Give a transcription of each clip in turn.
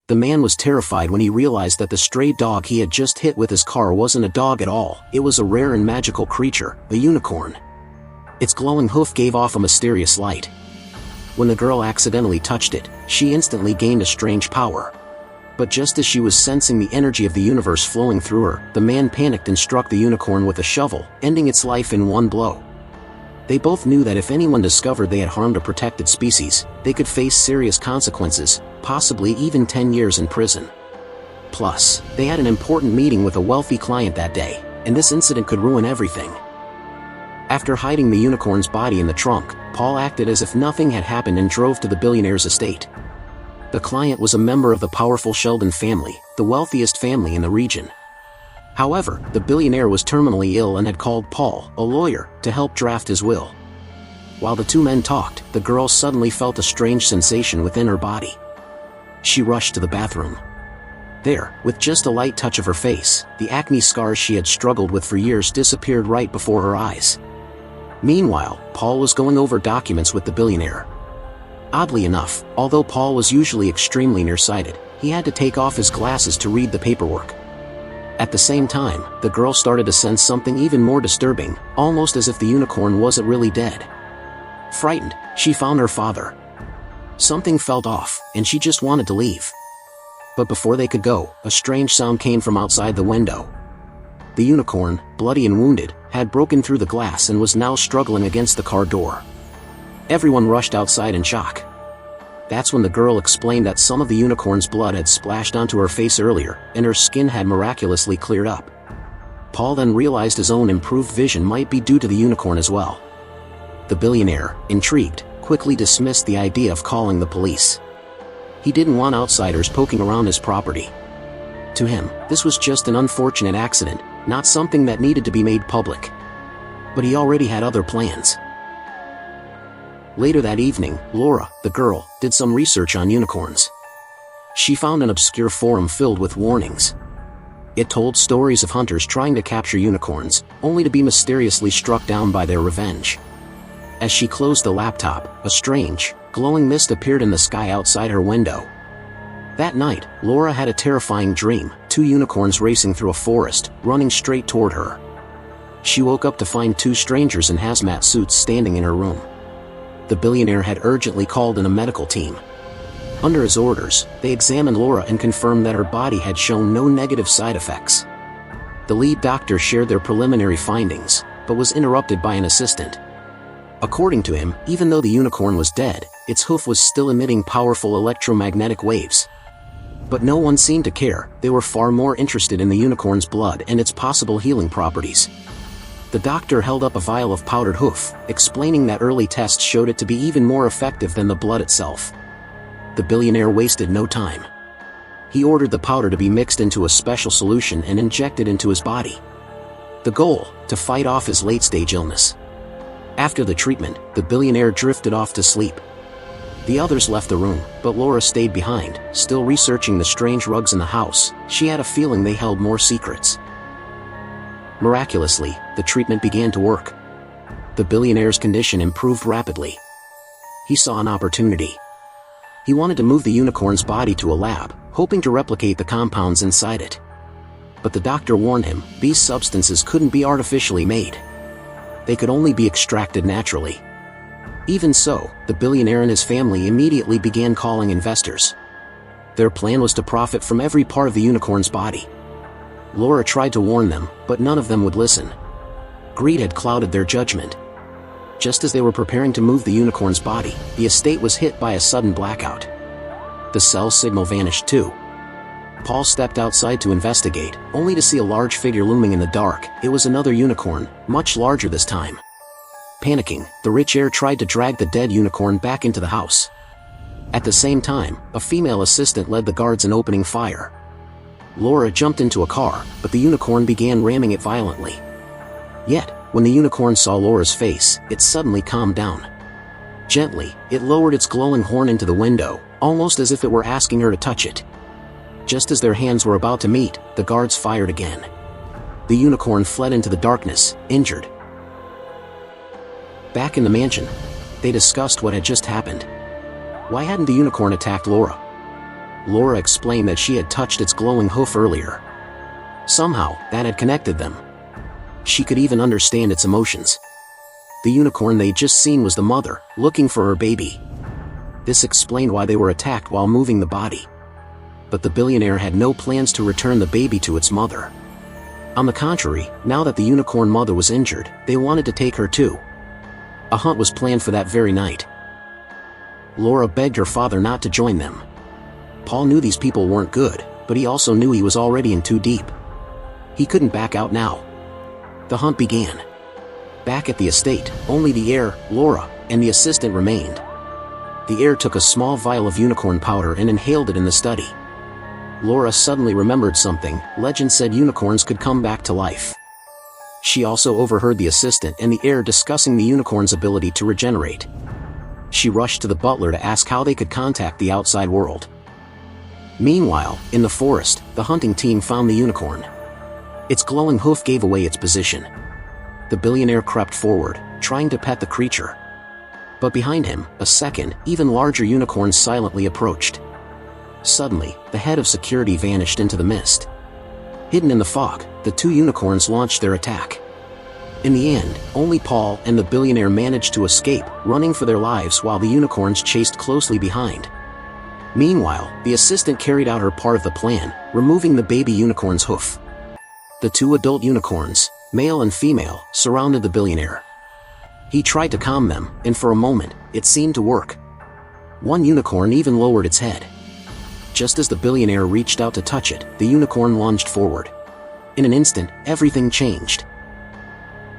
The man was terrified when he realized that the stray dog he had just hit with his car wasn't a dog at all. It was a rare and magical creature, a unicorn. Its glowing hoof gave off a mysterious light. When the girl accidentally touched it, she instantly gained a strange power. But just as she was sensing the energy of the universe flowing through her, the man panicked and struck the unicorn with a shovel, ending its life in one blow. They both knew that if anyone discovered they had harmed a protected species, they could face serious consequences, possibly even 10 years in prison. Plus, they had an important meeting with a wealthy client that day, and this incident could ruin everything. After hiding the unicorn's body in the trunk, Paul acted as if nothing had happened and drove to the billionaire's estate. The client was a member of the powerful Sheldon family, the wealthiest family in the region. However, the billionaire was terminally ill and had called Paul, a lawyer, to help draft his will. While the two men talked, the girl suddenly felt a strange sensation within her body. She rushed to the bathroom. There, with just a light touch of her face, the acne scars she had struggled with for years disappeared right before her eyes. Meanwhile, Paul was going over documents with the billionaire. Oddly enough, although Paul was usually extremely nearsighted, he had to take off his glasses to read the paperwork. At the same time, the girl started to sense something even more disturbing, almost as if the unicorn wasn't really dead. Frightened, she found her father. Something felt off, and she just wanted to leave. But before they could go, a strange sound came from outside the window. The unicorn, bloody and wounded, had broken through the glass and was now struggling against the car door. Everyone rushed outside in shock. That's when the girl explained that some of the unicorn's blood had splashed onto her face earlier, and her skin had miraculously cleared up. Paul then realized his own improved vision might be due to the unicorn as well. The billionaire, intrigued, quickly dismissed the idea of calling the police. He didn't want outsiders poking around his property. To him, this was just an unfortunate accident, not something that needed to be made public. But he already had other plans. Later that evening, Laura, the girl, did some research on unicorns. She found an obscure forum filled with warnings. It told stories of hunters trying to capture unicorns, only to be mysteriously struck down by their revenge. As she closed the laptop, a strange, glowing mist appeared in the sky outside her window. That night, Laura had a terrifying dream, two unicorns racing through a forest, running straight toward her. She woke up to find two strangers in hazmat suits standing in her room. The billionaire had urgently called in a medical team. Under his orders, they examined Laura and confirmed that her body had shown no negative side effects. The lead doctor shared their preliminary findings, but was interrupted by an assistant. According to him, even though the unicorn was dead, its hoof was still emitting powerful electromagnetic waves. But no one seemed to care. They were far more interested in the unicorn's blood and its possible healing properties. The doctor held up a vial of powdered hoof, explaining that early tests showed it to be even more effective than the blood itself. The billionaire wasted no time. He ordered the powder to be mixed into a special solution and injected into his body. The goal, to fight off his late-stage illness. After the treatment, the billionaire drifted off to sleep. The others left the room, but Laura stayed behind, still researching the strange rugs in the house. She had a feeling they held more secrets. Miraculously, the treatment began to work. The billionaire's condition improved rapidly. He saw an opportunity. He wanted to move the unicorn's body to a lab, hoping to replicate the compounds inside it. But the doctor warned him, these substances couldn't be artificially made. They could only be extracted naturally. Even so, the billionaire and his family immediately began calling investors. Their plan was to profit from every part of the unicorn's body. Laura tried to warn them, but none of them would listen. Greed had clouded their judgment. Just as they were preparing to move the unicorn's body, the estate was hit by a sudden blackout. The cell signal vanished too. Paul stepped outside to investigate, only to see a large figure looming in the dark. It was another unicorn, much larger this time. Panicking, the rich heir tried to drag the dead unicorn back into the house. At the same time, a female assistant led the guards in opening fire. Laura jumped into a car, but the unicorn began ramming it violently. Yet, when the unicorn saw Laura's face, it suddenly calmed down. Gently, it lowered its glowing horn into the window, almost as if it were asking her to touch it. Just as their hands were about to meet, the guards fired again. The unicorn fled into the darkness, injured. Back in the mansion, they discussed what had just happened. Why hadn't the unicorn attacked Laura? Laura explained that she had touched its glowing hoof earlier. Somehow, that had connected them. She could even understand its emotions. The unicorn they'd just seen was the mother, looking for her baby. This explained why they were attacked while moving the body. But the billionaire had no plans to return the baby to its mother. On the contrary, now that the unicorn mother was injured, they wanted to take her too. A hunt was planned for that very night. Laura begged her father not to join them. Paul knew these people weren't good, but he also knew he was already in too deep. He couldn't back out now. The hunt began. Back at the estate, only the heir, Laura, and the assistant remained. The heir took a small vial of unicorn powder and inhaled it in the study. Laura suddenly remembered something. Legend said unicorns could come back to life. She also overheard the assistant and the heir discussing the unicorn's ability to regenerate. She rushed to the butler to ask how they could contact the outside world. Meanwhile, in the forest, the hunting team found the unicorn. Its glowing hoof gave away its position. The billionaire crept forward, trying to pet the creature. But behind him, a second, even larger unicorn silently approached. Suddenly, the head of security vanished into the mist. Hidden in the fog, the two unicorns launched their attack. In the end, only Paul and the billionaire managed to escape, running for their lives while the unicorns chased closely behind. Meanwhile, the assistant carried out her part of the plan, removing the baby unicorn's hoof. The two adult unicorns, male and female, surrounded the billionaire. He tried to calm them, and for a moment, it seemed to work. One unicorn even lowered its head. Just as the billionaire reached out to touch it, the unicorn lunged forward. In an instant, everything changed.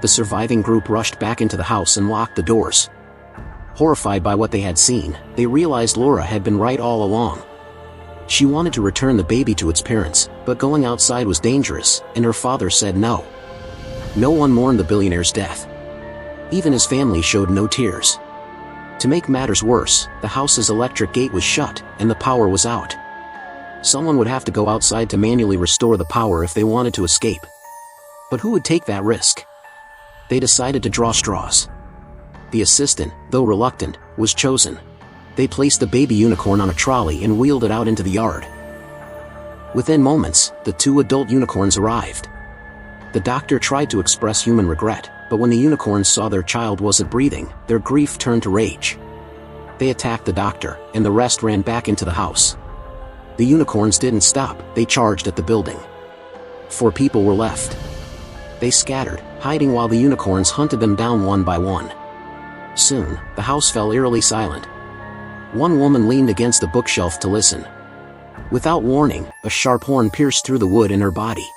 The surviving group rushed back into the house and locked the doors. Horrified by what they had seen, they realized Laura had been right all along. She wanted to return the baby to its parents, but going outside was dangerous, and her father said no. No one mourned the billionaire's death. Even his family showed no tears. To make matters worse, the house's electric gate was shut, and the power was out. Someone would have to go outside to manually restore the power if they wanted to escape. But who would take that risk? They decided to draw straws. The assistant, though reluctant, was chosen. They placed the baby unicorn on a trolley and wheeled it out into the yard. Within moments, the two adult unicorns arrived. The doctor tried to express human regret, but when the unicorns saw their child wasn't breathing, their grief turned to rage. They attacked the doctor, and the rest ran back into the house. The unicorns didn't stop, they charged at the building. 4 people were left. They scattered, hiding while the unicorns hunted them down one by one. Soon, the house fell eerily silent. One woman leaned against the bookshelf to listen. Without warning, a sharp horn pierced through the wood in her body.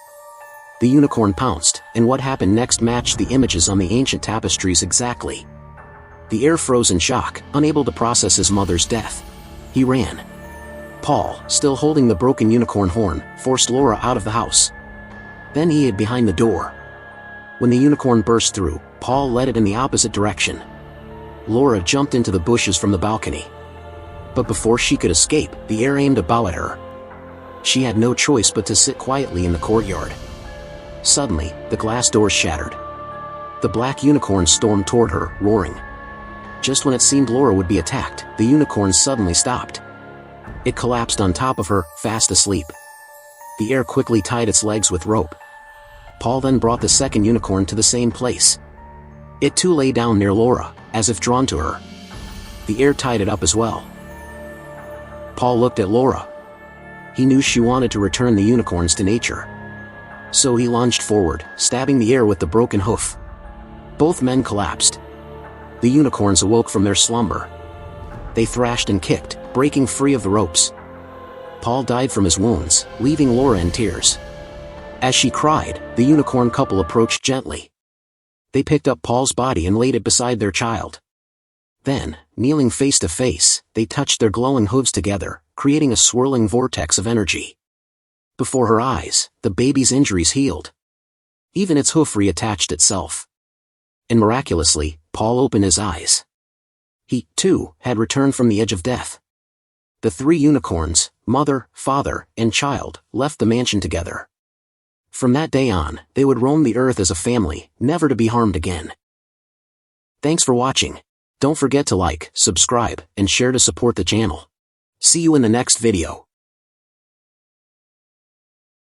The unicorn pounced, and what happened next matched the images on the ancient tapestries exactly. The heir froze in shock, unable to process his mother's death. He ran. Paul, still holding the broken unicorn horn, forced Laura out of the house. Then he hid behind the door. When the unicorn burst through, Paul led it in the opposite direction. Laura jumped into the bushes from the balcony. But before she could escape, the heir aimed a bow at her. She had no choice but to sit quietly in the courtyard. Suddenly, the glass doors shattered. The black unicorn stormed toward her, roaring. Just when it seemed Laura would be attacked, the unicorn suddenly stopped. It collapsed on top of her, fast asleep. The heir quickly tied its legs with rope. Paul then brought the second unicorn to the same place. It too lay down near Laura, as if drawn to her. The heir tied it up as well. Paul looked at Laura. He knew she wanted to return the unicorns to nature. So he lunged forward, stabbing the heir with the broken hoof. Both men collapsed. The unicorns awoke from their slumber. They thrashed and kicked, breaking free of the ropes. Paul died from his wounds, leaving Laura in tears. As she cried, the unicorn couple approached gently. They picked up Paul's body and laid it beside their child. Then, kneeling face to face, they touched their glowing hooves together, creating a swirling vortex of energy. Before her eyes, the baby's injuries healed. Even its hoof reattached itself. And miraculously, Paul opened his eyes. He, too, had returned from the edge of death. The 3 unicorns, mother, father, and child, left the mansion together. From that day on, they would roam the earth as a family, never to be harmed again. Thanks for watching. Don't forget to like, subscribe, and share to support the channel. See you in the next video.